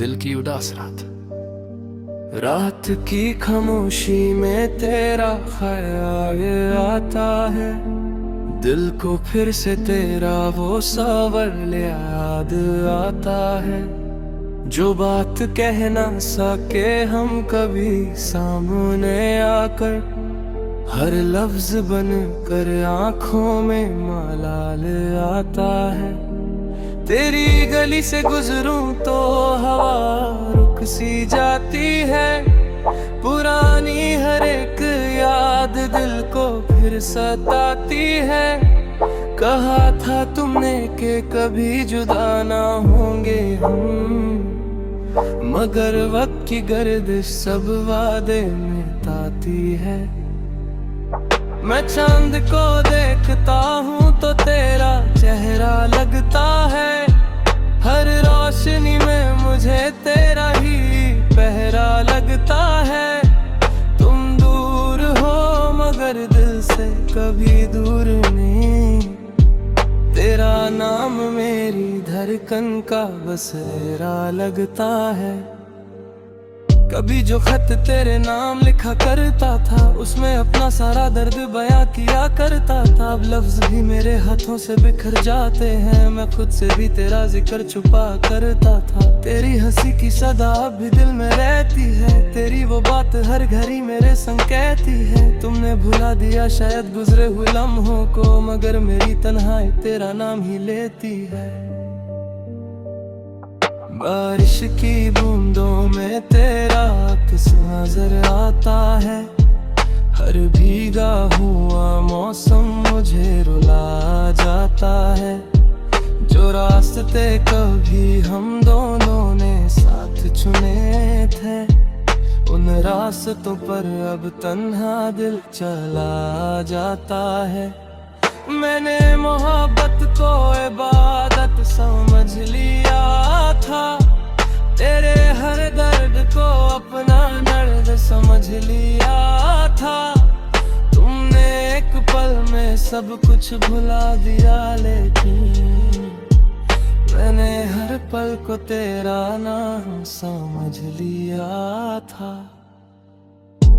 दिल की उदास रात। रात की खामोशी में तेरा ख्याल आता है, दिल को फिर से तेरा वो सवाल याद आता है। जो बात कह ना सके हम कभी सामने आकर, हर लफ्ज बन कर आँखों में मलाल आता है। तेरी गली से गुजरूं तो हवा रुक सी जाती है, पुरानी हर एक याद दिल को फिर सताती है। कहा था तुमने कि कभी जुदा ना होंगे हम, मगर वक्त की गर्दिश सब वादे मिटाती है। मैं चांद को देखता हूँ तो तेरा चेहरा लगता है, हर रोशनी में मुझे तेरा ही पहरा लगता है। तुम दूर हो मगर दिल से कभी दूर नहीं, तेरा नाम मेरी धड़कन का बसेरा लगता है। कभी जो खत तेरे नाम लिखा करता था, उसमें अपना सारा दर्द बयां किया करता था। अब लफ्ज भी मेरे हाथों से बिखर जाते हैं, मैं खुद से भी तेरा जिक्र छुपा करता था। तेरी हंसी की सदा अब भी दिल में रहती है, तेरी वो बात हर घड़ी मेरे संग कहती है। तुमने भुला दिया शायद गुजरे हुए लम्हों को, मगर मेरी तन्हाई तेरा नाम ही लेती है। बारिश की बूंदों में तेरा अक्स नजर आता है, हर भीगा हुआ मौसम मुझे रुला जाता है। जो रास्ते कभी हम दोनों ने साथ चुने थे, उन रास्तों पर अब तन्हा दिल चला जाता है। मैंने मोहब्बत को इबादत समझ लिया था, तेरे हर दर्द को अपना दर्द समझ लिया था। तुमने एक पल में सब कुछ भुला दिया, लेकिन मैंने हर पल को तेरा नाम समझ लिया था।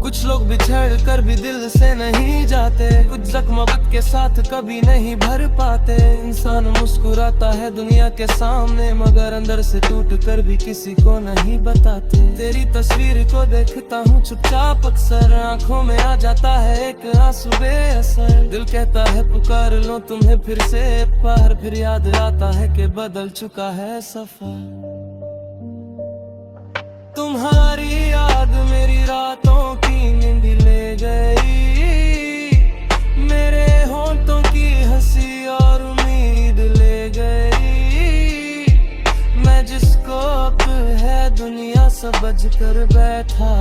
कुछ लोग बिछड़ कर भी दिल से नहीं जाते, कुछ जख्म वक्त के साथ कभी नहीं भर पाते। इंसान मुस्कुराता है दुनिया के सामने, मगर अंदर से टूट कर भी किसी को नहीं बताते। तेरी तस्वीर को देखता हूँ चुपचाप अक्सर, आंखों में आ जाता है एक आंसू बेअसर। दिल कहता है पुकार लो तुम्हें फिर से पार, फिर याद आता है कि बदल चुका है सफर। तुम्हारी याद मेरी रातों की नींद ले गई, मेरे होंठों की हंसी और उम्मीद ले गई। मैं जिसको अब है दुनिया समझ कर बैठा,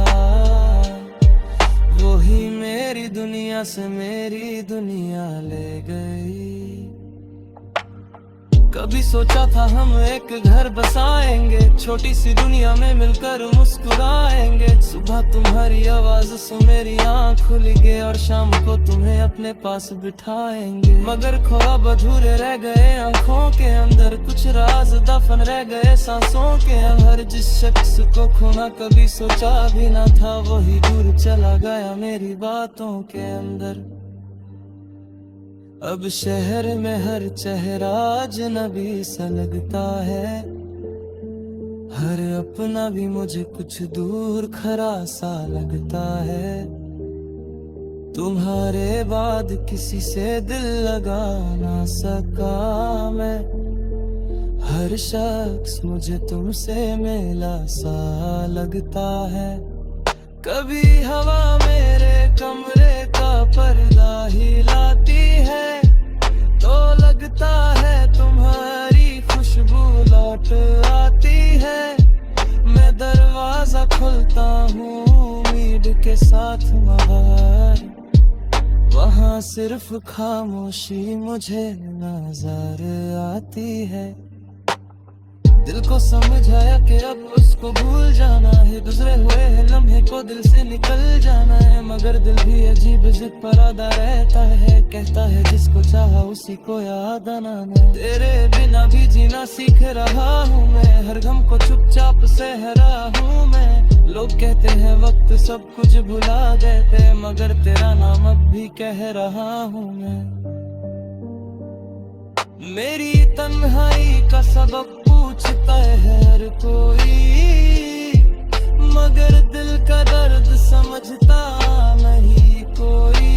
वो ही मेरी दुनिया से मेरी दुनिया ले गई। कभी सोचा था हम एक घर बसाएंगे, छोटी सी दुनिया में मिलकर मुस्कुराएंगे। सुबह तुम्हारी आवाज से मेरी आँख खुल गई और शाम को तुम्हें अपने पास बिठाएंगे। मगर ख्वाब अधूरे रह गए आँखों के अंदर, कुछ राज दफन रह गए सांसों के अंदर। जिस शख्स को खोना कभी सोचा भी ना था, वही दूर चला गया मेरी बातों के अंदर। अब शहर में हर चेहरा अजनबी सा लगता है, हर अपना भी मुझे कुछ दूर खरा सा लगता है। तुम्हारे बाद किसी से दिल लगा ना सका मैं, हर शख्स मुझे तुमसे मिला सा लगता है। कभी हवा मेरे कमरे का पर्दा हिलाती है, तो लगता है तुम्हारी खुशबू लौट आती है। मैं दरवाजा खुलता हूँ उम्मीद के साथ, मगर वहाँ सिर्फ खामोशी मुझे नजर आती है। दिल को समझ आया कि अब उसको भूल जाना है, गुजरे हुए लम्हे को दिल से निकल जाना है। मगर दिल भी अजीब जिद पर आदा रहता है। कहता है जिसको चाहा उसी को याद आना है। तेरे बिना भी जीना सीख रहा हूँ मैं, हर गम को चुपचाप सह रहा हूँ मैं। लोग कहते हैं वक्त सब कुछ भुला देते, मगर तेरा नाम अब भी कह रहा हूँ मैं। मेरी तन्हाई का सबक पूछता है हर कोई, मगर दिल का दर्द समझता नहीं कोई।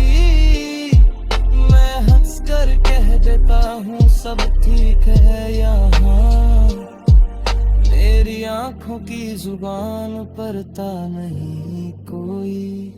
मैं हंस कर कह देता हूँ सब ठीक है यहाँ, मेरी आंखों की जुबान परता नहीं कोई।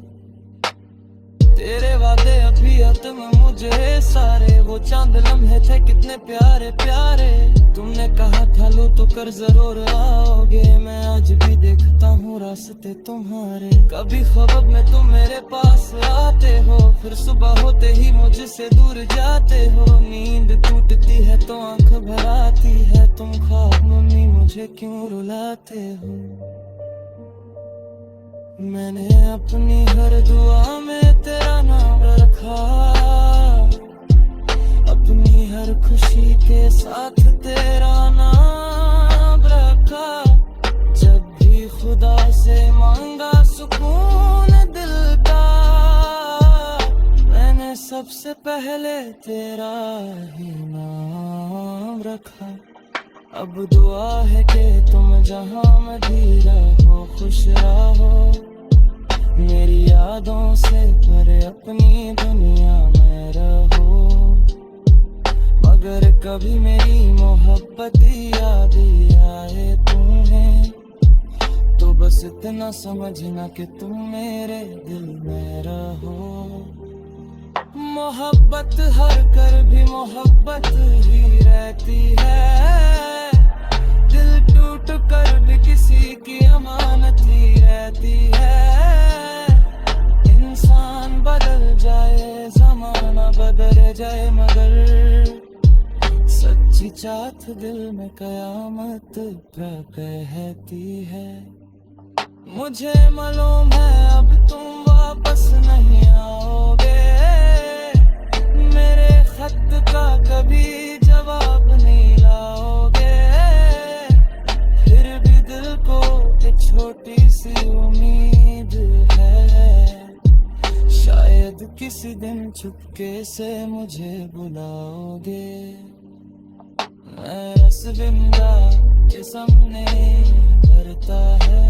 तेरे वादे अभी तुम मुझे सारे, वो चांद लम्हे थे कितने प्यारे प्यारे। तुमने कहा था लो तो कर जरूर आओगे, मैं आज भी देखता हूँ रास्ते तुम्हारे। कभी ख्वाब में तुम मेरे पास आते हो, फिर सुबह होते ही मुझसे दूर जाते हो। नींद टूटती है तो आंख भर आती है, तुम ख्वाब मम्मी मुझे क्यों रुलाते हो। मैंने अपनी हर दुआ में तेरा नाम रखा, अपनी हर खुशी के साथ तेरा नाम रखा। जब भी खुदा से मांगा सुकून दिल का, मैंने सबसे पहले तेरा ही नाम रखा। अब दुआ है कि तुम जहां में भी रहो खुश रहो, मेरी यादों से भरे अपनी दुनिया में रहो। मगर कभी मेरी मोहब्बत याद आए तुम्हें, तो बस इतना समझना कि तुम मेरे दिल में रहो। मोहब्बत हर कर भी मोहब्बत ही रहती है, दिल टूट कर भी किसी की अमानत ही रहती है। इंसान बदल जाए जमाना बदल जाए, मगर सच्ची चाहत दिल में कयामत कहती है। मुझे मालूम है अब तुम वापस नहीं आओगे, मेरे खत का कभी जवाब नहीं लाओगे। फिर भी दिल को एक छोटी सी उम्मीद है, शायद किसी दिन चुपके से मुझे बुलाओगे। मैं रस बिंदा के सामने भरता है,